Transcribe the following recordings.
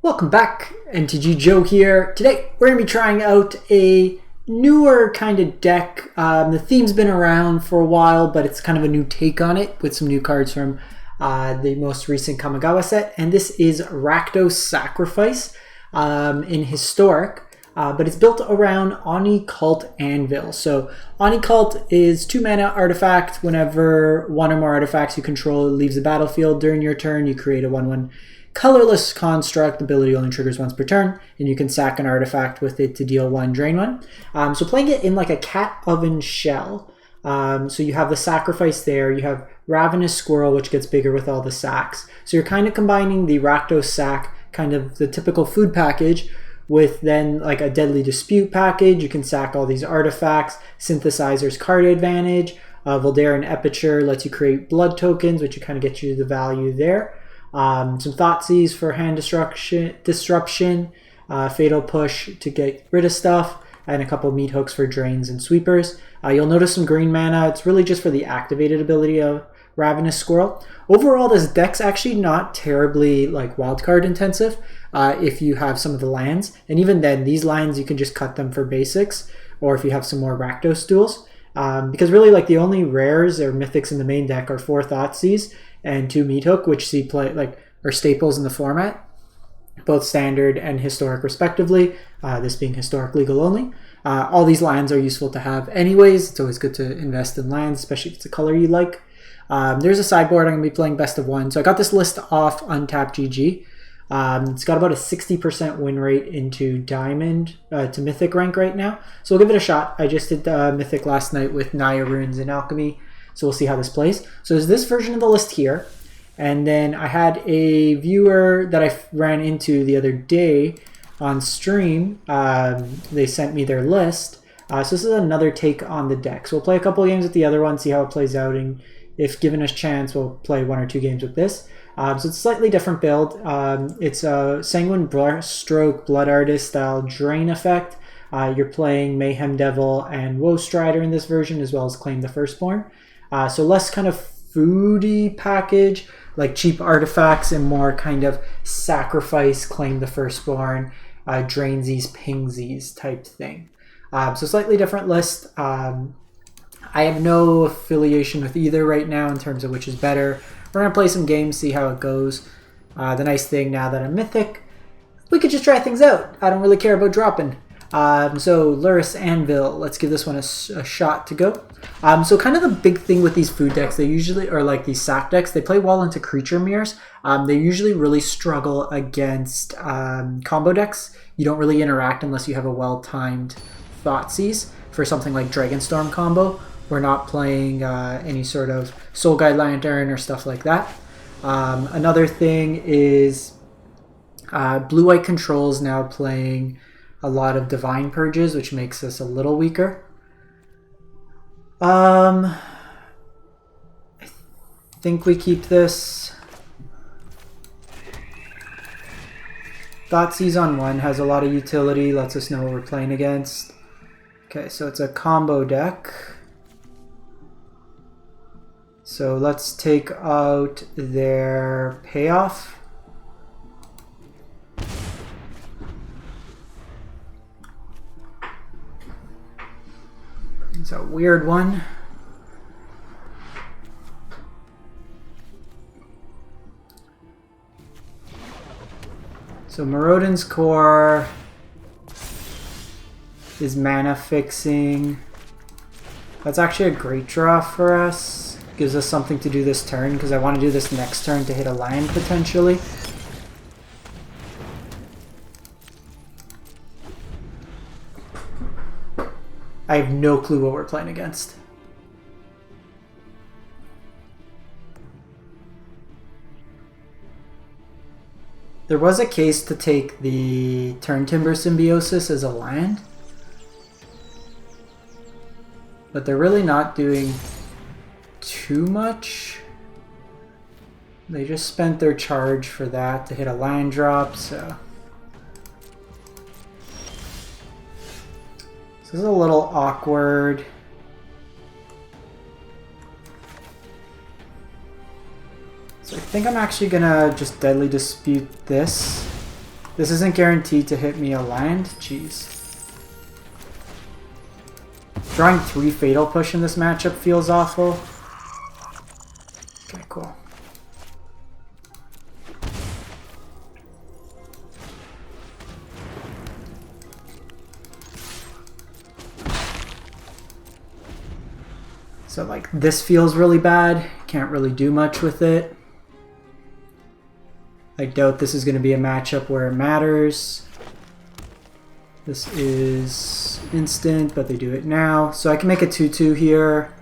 Welcome back, MTG Joe here. Today we're going to be trying out a newer kind of deck. The theme's been around for a while, but it's kind of a new take on it with some new cards from the most recent Kamigawa set. And this is Rakdos Sacrifice in Historic, but it's built around Oni-cult Anvil. So Oni-cult is 2 mana artifact. Whenever one or more artifacts you control leaves the battlefield during your turn, you create a 1/1 colorless construct. The ability only triggers once per turn, and you can sack an artifact with it to deal 1, drain 1. So playing it in like a cat oven shell. So you have the sacrifice there. You have Ravenous Squirrel, which gets bigger with all the sacks. So you're kind of combining the Rakdos sack, kind of the typical food package, with then like a Deadly Dispute package. You can sack all these artifacts. Synthesizer's card advantage. Voldaren Epiture lets you create blood tokens, which kind of gets you the value there. Some Thoughtseize for hand disruption, Fatal Push to get rid of stuff, and a couple meat hooks for drains and sweepers. You'll notice some green mana. It's really just for the activated ability of Ravenous Squirrel. Overall, this deck's actually not terribly like wildcard intensive if you have some of the lands. And even then, these lands, you can just cut them for basics, or if you have some more Rakdos duels. Because really, like, the only rares or mythics in the main deck are 4 Thoughtseize and 2 Meat Hook, which see play like are staples in the format, both standard and historic respectively. This being historic legal only. All these lands are useful to have anyways. It's always good to invest in lands, especially if it's a color you like. There's a sideboard. I'm going to be playing best of 1. So I got this list off Untapped GG. It's got about a 60% win rate into Diamond to Mythic rank right now. So we'll give it a shot. I just did Mythic last night with Naya Runes and Alchemy. So we'll see how this plays. So there's this version of the list here. And then I had a viewer that I ran into the other day on stream. They sent me their list. So this is another take on the deck. So we'll play a couple of games with the other one, see how it plays out. And if given a chance, we'll play 1 or 2 games with this. So it's a slightly different build. It's a Sanguine Brushstroke Blood Artist style drain effect. You're playing Mayhem Devil and Woe Strider in this version, as well as Claim the Firstborn. So less kind of foodie package, like cheap artifacts, and more kind of sacrifice, Claim the Firstborn, drainsies, pingsies type thing. So slightly different list. I have no affiliation with either right now in terms of which is better. We're going to play some games, see how it goes. The nice thing now that I'm Mythic, we could just try things out. I don't really care about dropping. So Rakdos Anvil, let's give this one a shot to go. So kind of the big thing with these food decks, they usually, or like these sack decks, they play well into creature mirrors. They usually really struggle against combo decks. You don't really interact unless you have a well-timed Thoughtseize for something like Dragonstorm combo. We're not playing any sort of Soul Guide Lantern or stuff like that. Another thing is Blue-White Control's now playing a lot of Divine Purges, which makes us a little weaker. I think we keep this. Thoughtseize on 1 has a lot of utility, lets us know what we're playing against. Okay, so it's a combo deck. So let's take out their payoff. It's a weird one. So Maraudin's Core is mana fixing. That's actually a great draw for us. Gives us something to do this turn, because I want to do this next turn to hit a land potentially. I have no clue what we're playing against. There was a case to take the Turn Timber Symbiosis as a land, but they're really not doing too much. They just spent their charge for that to hit a land drop, so this is a little awkward. So I think I'm actually gonna just Deadly Dispute this. This isn't guaranteed to hit me a land. Jeez. Drawing 3 Fatal Push in this matchup feels awful. Okay, cool. So like this feels really bad. Can't really do much with it. I doubt this is going to be a matchup where it matters. This is instant, but they do it now. So I can make a 2/2 here.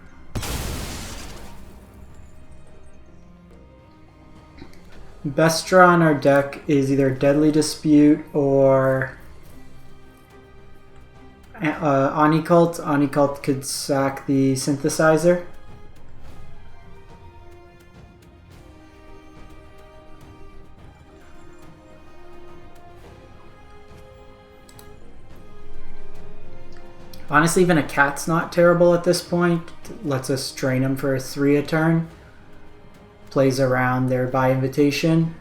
Best draw on our deck is either Deadly Dispute or Oni-cult. Oni-cult could sack the synthesizer. Honestly, even a cat's not terrible at this point. Lets us drain them for a 3 a turn. Plays around their by invitation.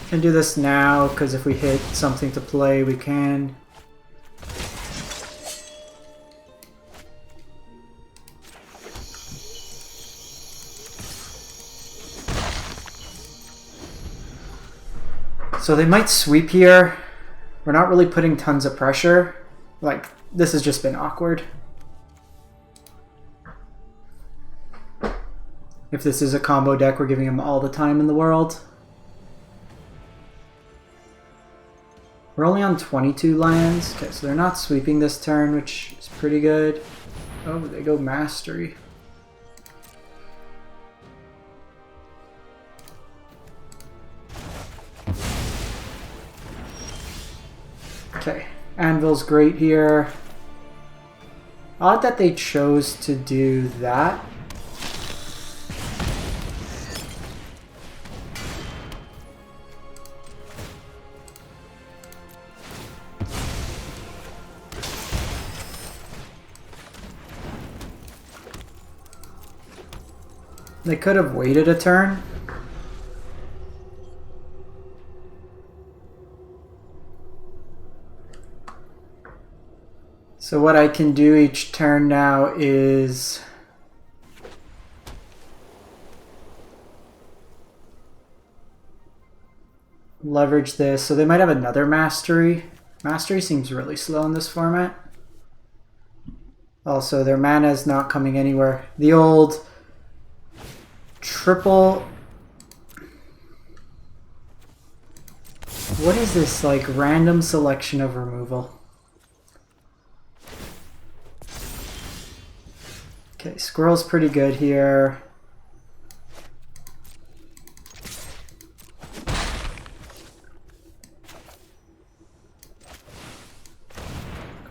Can do this now because if we hit something to play, we can. So they might sweep here. We're not really putting tons of pressure. Like, this has just been awkward. If this is a combo deck, we're giving them all the time in the world. We're only on 22 lands. Okay, so they're not sweeping this turn, which is pretty good. Oh, they go Mastery. Okay, Anvil's great here. Odd that they chose to do that. They could have waited a turn. So what I can do each turn now is leverage this. So they might have another Mastery. Mastery seems really slow in this format. Also, their mana is not coming anywhere. The old triple... What is this, like, random selection of removal? Okay, Squirrel's pretty good here.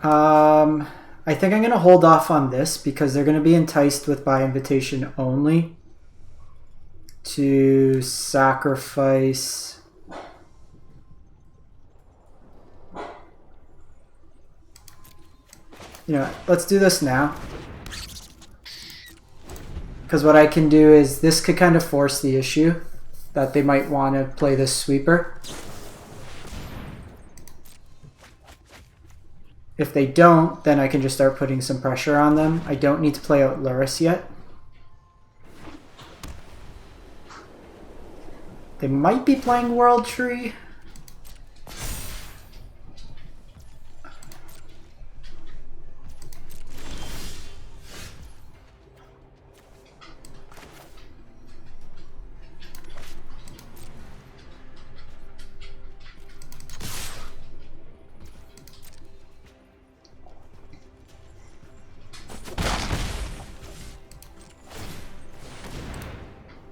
I think I'm going to hold off on this because they're going to be enticed with by invitation only to sacrifice. You know, let's do this now. Because what I can do is this could kind of force the issue that they might want to play this sweeper. If they don't, then I can just start putting some pressure on them. I don't need to play out Luris yet. They might be playing World Tree.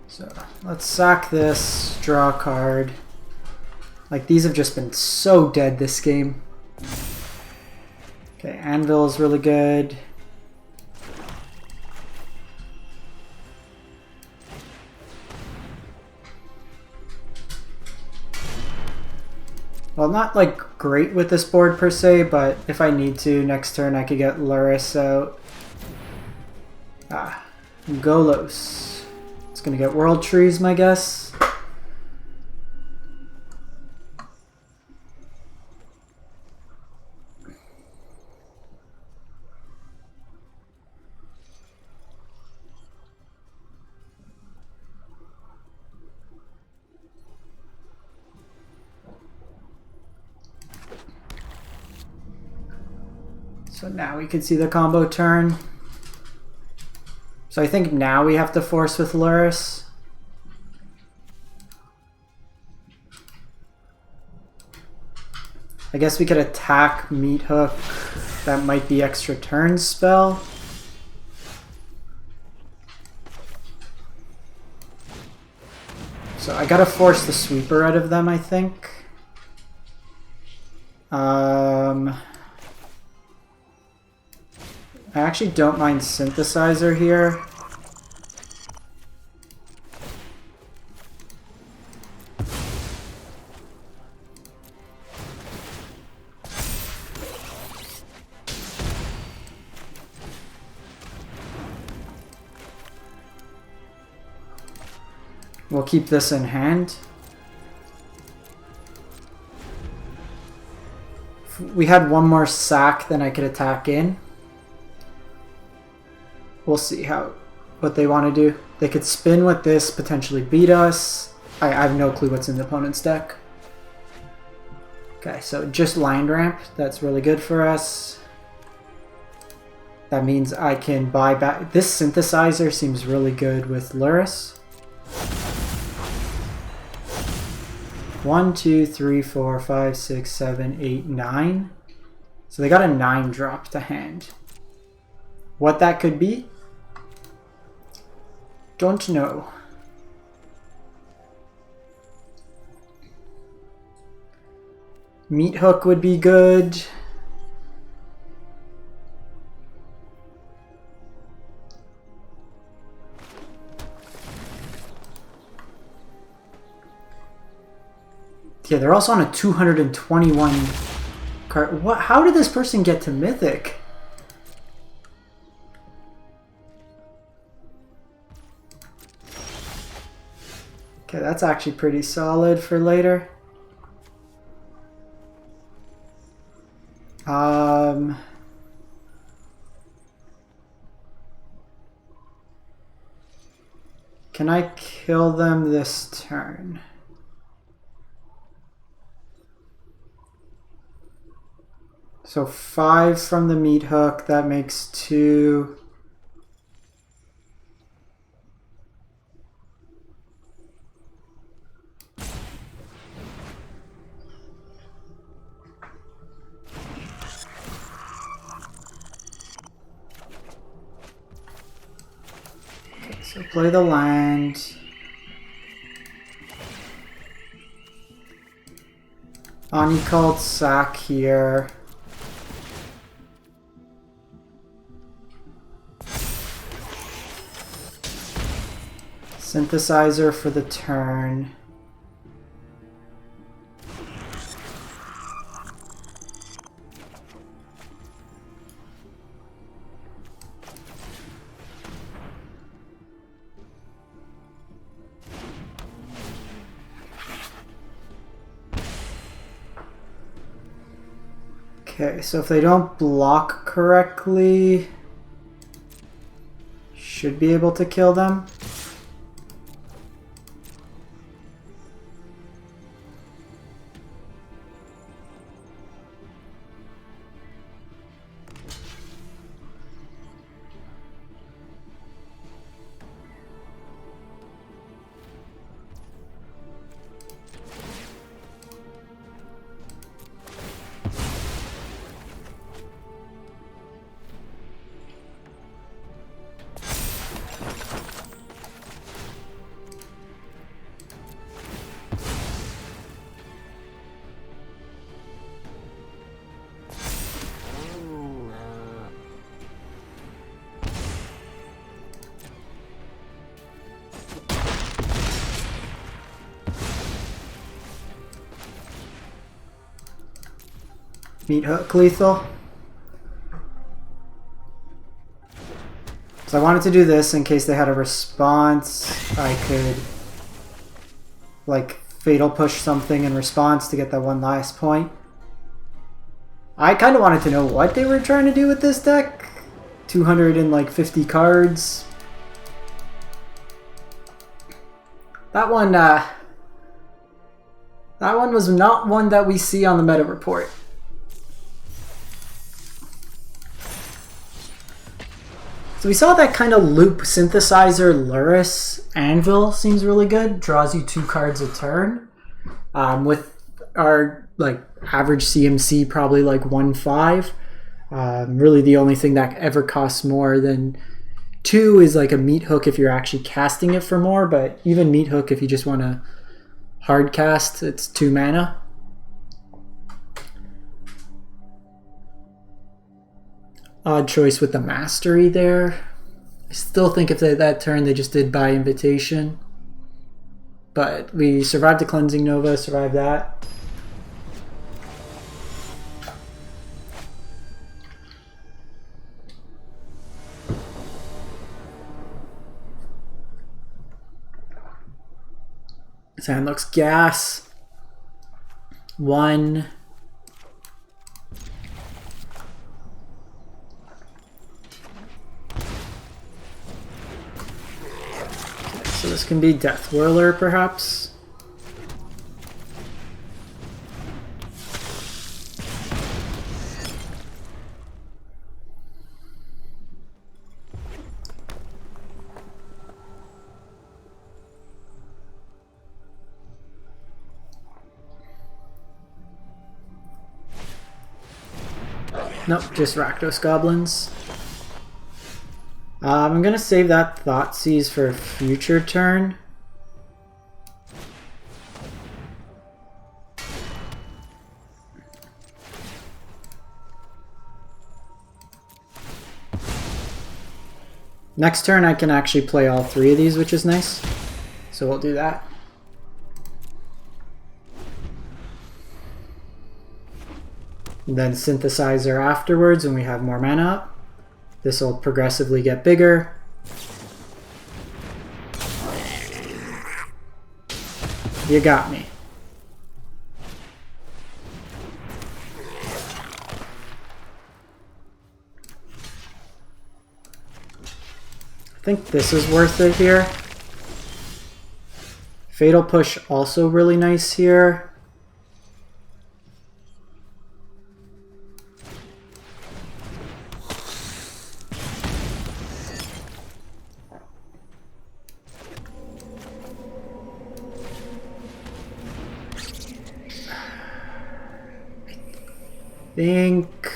So let's sack this, draw a card. Like, these have just been so dead this game. Okay, Anvil is really good. Well, not like great with this board per se, but if I need to, next turn I could get Luris out. Golos. It's gonna get World Trees, my guess. So now we can see the combo turn. So I think now we have to force with Luris. I guess we could attack Meat Hook. That might be extra turn spell. So I gotta force the sweeper out of them, I think. I actually don't mind Synthesizer here. We'll keep this in hand. If we had one more sack, then I could attack in. We'll see what they want to do. They could spin with this, potentially beat us. I have no clue what's in the opponent's deck. Okay, so just Land Ramp. That's really good for us. That means I can buy back. This Synthesizer seems really good with Luris. 1, 2, 3, 4, 5, 6, 7, 8, 9. So they got a 9 drop to hand. What that could be? Don't know. Meat Hook would be good. Yeah, they're also on a 221 card. What? How did this person get to Mythic? Okay, that's actually pretty solid for later. Can I kill them this turn? So 5 from the Meat Hook, that makes 2. Okay, so play the land. Oni-cult sack here. Synthesizer for the turn. Okay, so if they don't block correctly, should be able to kill them. Meat hook lethal. So I wanted to do this in case they had a response. I could like fatal push something in response to get that one last point. I kind of wanted to know what they were trying to do with this deck. 250 cards. That one was not one that we see on the meta report. So we saw that kind of loop synthesizer Rakdos Anvil seems really good. Draws you 2 cards a turn. With our like average CMC probably like 1.5. Really the only thing that ever costs more than 2 is like a meat hook if you're actually casting it for more, but even meat hook if you just want to hard cast, it's 2 mana. Odd choice with the mastery there. I still think if that turn they just did by invitation. But we survived the Cleansing Nova, survived that. His hand looks gas. 1. So this can be Death Whirler, perhaps. Nope, just Rakdos Goblins. I'm gonna save that Thoughtseize for a future turn. Next turn I can actually play all 3 of these, which is nice. So we'll do that. And then Synthesizer afterwards when we have more mana up. This will progressively get bigger. You got me. I think this is worth it here. Fatal Push also really nice here. Think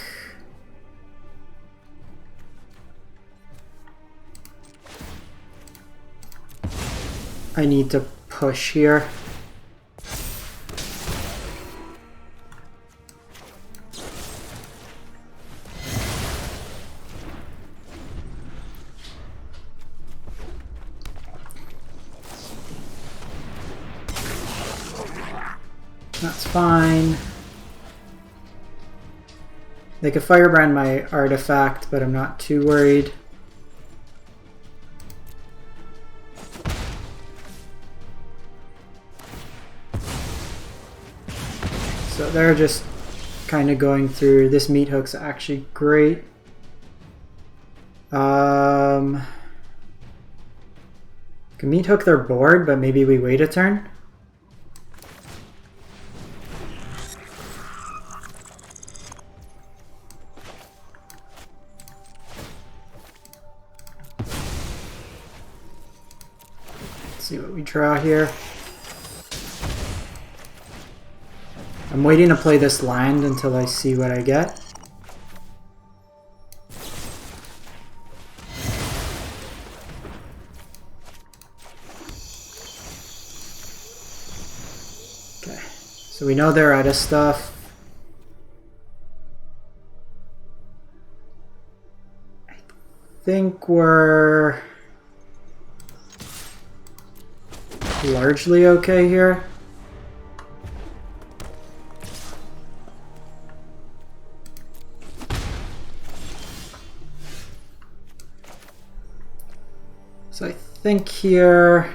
I need to push here. That's fine. They could Firebrand my artifact, but I'm not too worried. So they're just kind of going through. This meat hook's actually great. Can meat hook their board, but maybe we wait a turn. See what we draw here. I'm waiting to play this land until I see what I get. Okay, so we know they're out of stuff. I think we're largely okay here. So I think here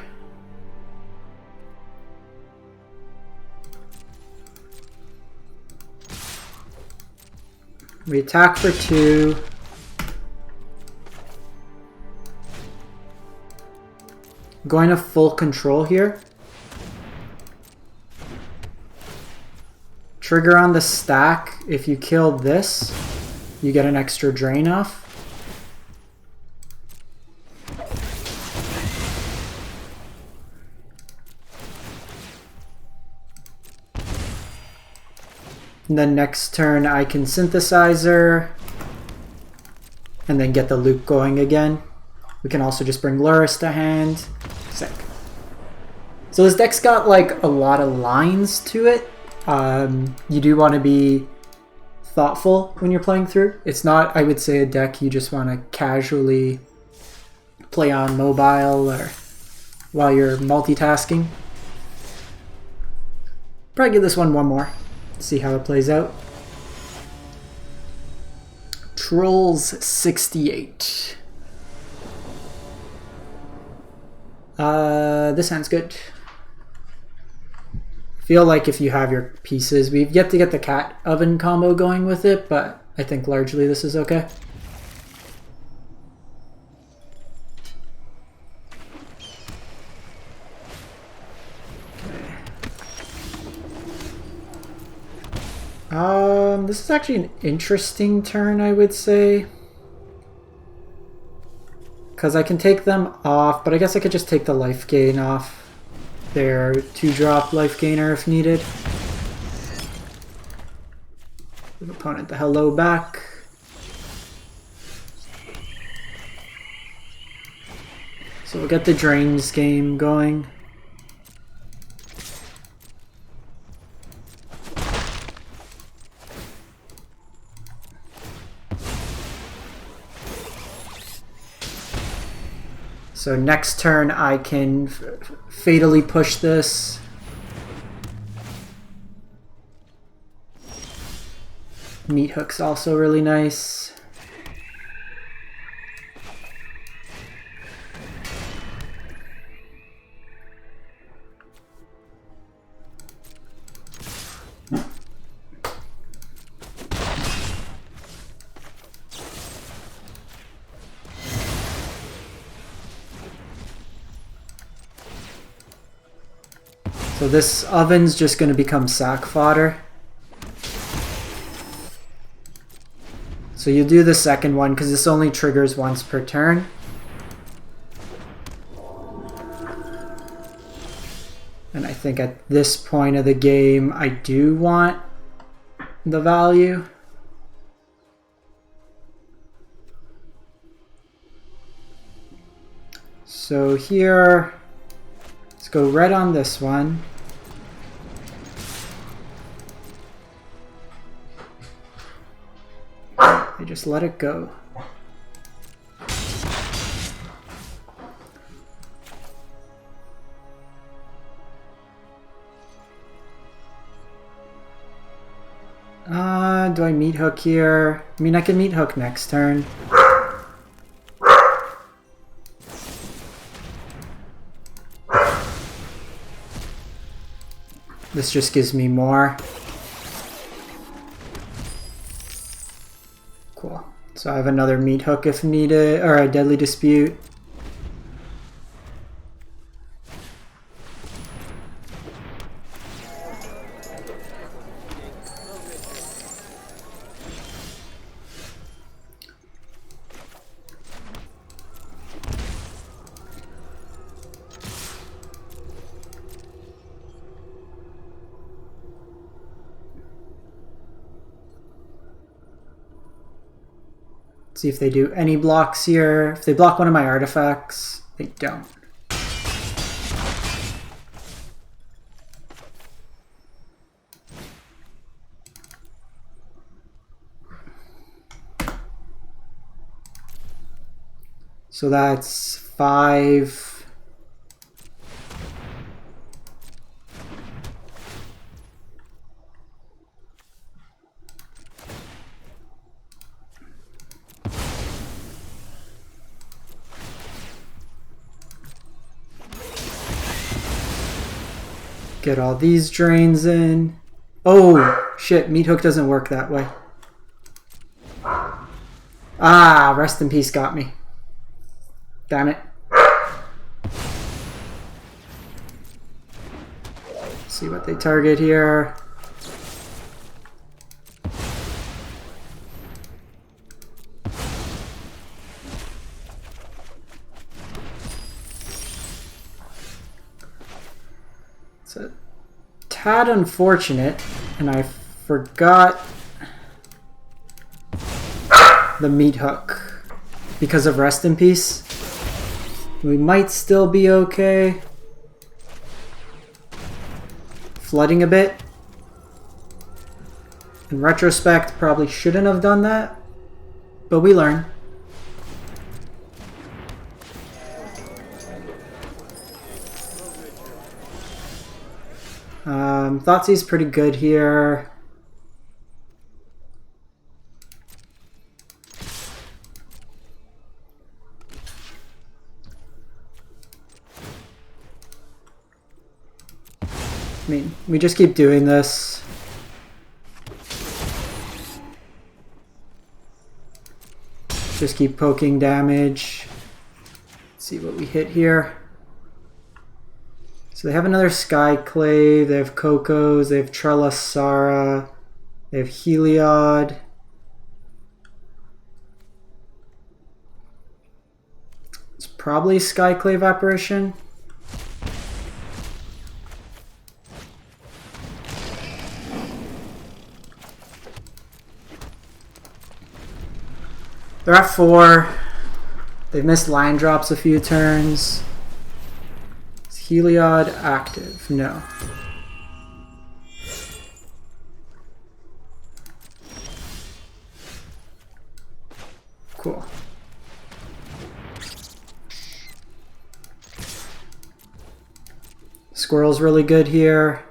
we attack for 2. Going to full control here. Trigger on the stack. If you kill this, you get an extra drain off. And then next turn I can Synthesizer and then get the loop going again. We can also just bring Luris to hand. Sick. So this deck's got like a lot of lines to it. You do want to be thoughtful when you're playing through. It's not, I would say, a deck you just want to casually play on mobile or while you're multitasking. Probably give this one more. See how it plays out. Trolls 68. This hand's good. Feel like if you have your pieces, we've yet to get the cat oven combo going with it, but I think largely this is okay. This is actually an interesting turn, I would say. Because I can take them off, but I guess I could just take the life gain off their 2-drop life gainer if needed. Give opponent the hello back. So we'll get the drains game going. So next turn I can fatally push this. Meat Hook's also really nice. So this oven's just going to become sack fodder. So you do the second one because this only triggers once per turn. And I think at this point of the game I do want the value. So here, let's go red on this one. I just let it go. Do I meat hook here? I mean, I can meat hook next turn. This just gives me more. Cool. So I have another meat hook if needed, or a deadly dispute. See if they do any blocks here. If they block one of my artifacts, they don't. So that's 5. Get all these drains in. Oh, shit. Meat Hook doesn't work that way. Ah, Rest in Peace got me. Damn it. See what they target here. It's a tad unfortunate, and I forgot the Meat Hook because of Rest in Peace. We might still be okay. Flooding a bit. In retrospect, probably shouldn't have done that, but we learn. Thoughtsei's pretty good here. I mean, we just keep doing this. Just keep poking damage. Let's see what we hit here. So they have another Skyclave, they have Cocos, they have Trelasara, they have Heliod. It's probably Skyclave Apparition. They're at 4. They've missed line drops a few turns. Is Heliod active? No. Cool. Squirrel's really good here.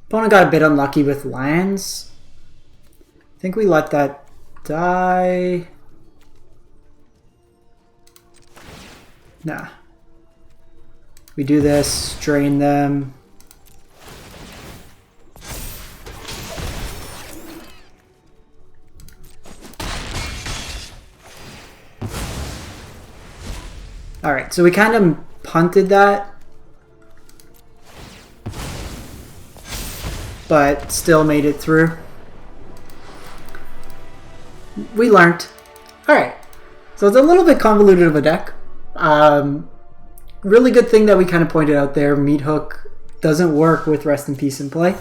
Opponent got a bit unlucky with lands. I think we let that die. Nah. We do this, drain them. Alright, so we kind of punted that. But still made it through. We learned. Alright, so it's a little bit convoluted of a deck. Really good thing that we kind of pointed out there, Meat Hook doesn't work with Rest in Peace in play.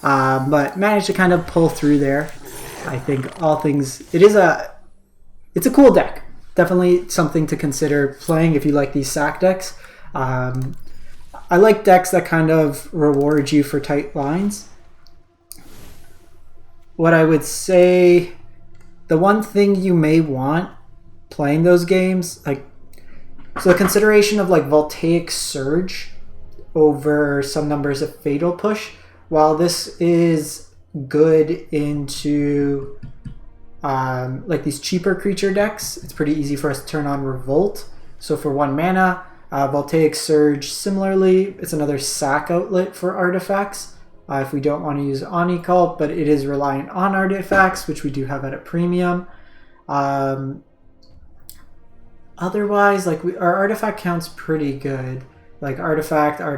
But managed to kind of pull through there. I think all things, it's a cool deck. Definitely something to consider playing if you like these sack decks. I like decks that kind of reward you for tight lines. What I would say, the one thing you may want playing those games, like, so the consideration of like Voltaic Surge over some numbers of Fatal Push, while this is good into like these cheaper creature decks, it's pretty easy for us to turn on Revolt. So for 1 mana, Voltaic Surge, similarly, it's another sack outlet for artifacts. If we don't want to use Oni-cult, but it is reliant on artifacts, which we do have at a premium. Otherwise, like our artifact count's pretty good. Like artifact. I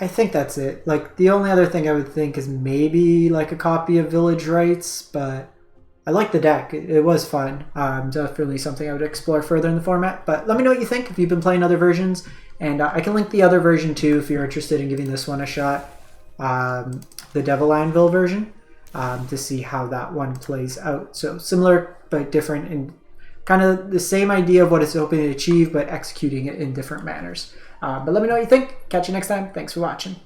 think that's it. Like the only other thing I would think is maybe like a copy of Village Rites, but I like the deck. It was fun. Definitely something I would explore further in the format. But let me know what you think if you've been playing other versions. And I can link the other version too if you're interested in giving this one a shot. The Devil Anvil version. To see how that one plays out. So similar but different, and kind of the same idea of what it's hoping to achieve, but executing it in different manners. But let me know what you think. Catch you next time. Thanks for watching.